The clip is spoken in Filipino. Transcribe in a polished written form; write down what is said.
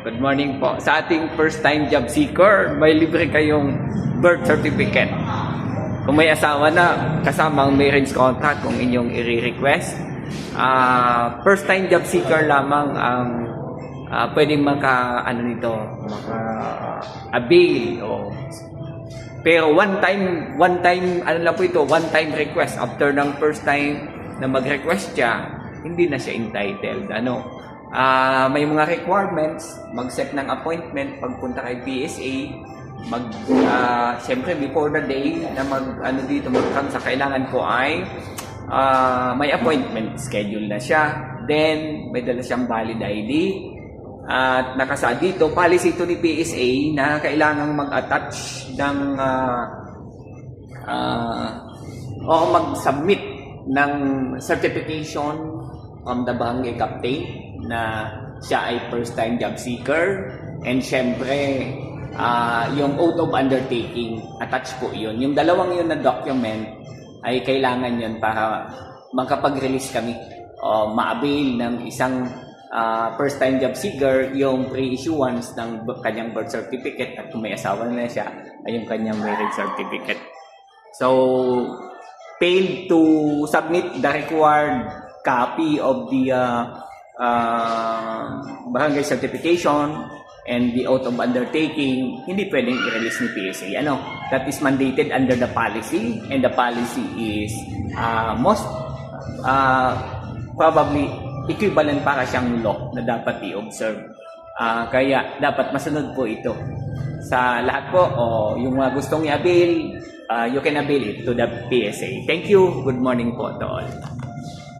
Good morning po. Sa ating first time job seeker, may libre kayong birth certificate. Kung may asawa na, kasama ang marriage contract kung inyong i-request. First time job seeker lamang ang pwedeng maka-avail. Pero one time request. After ng first time na mag-request siya, hindi na siya entitled. May mga requirements, mag-set ng appointment, pagpunta kay PSA, siyempre before the day na mag-come sa kailangan ko ay may appointment schedule na siya. Then, may dala siyang valid ID. At nakasaad dito, policy ito ni PSA na kailangang mag-attach ng o mag-submit ng certification from the barangay captain na siya ay first time job seeker, and syempre yung oath of undertaking, attach po yun. Yung dalawang yun na document ay kailangan yun para makapag-release kami o ma-avail ng isang first time job seeker yung pre-issuance ng kanyang birth certificate, at kung may asawa na siya ay yung kanyang marriage certificate. So failed to submit the required copy of the barangay certification and the oath of undertaking, hindi pwedeng i-release ni PSA. That is mandated under the policy, and the policy is most probably equivalent para siyang law na dapat i-observe. Kaya dapat masunod po ito. Sa lahat po, yung mga gustong i-avail, you can avail it to the PSA. Thank you. Good morning po to all.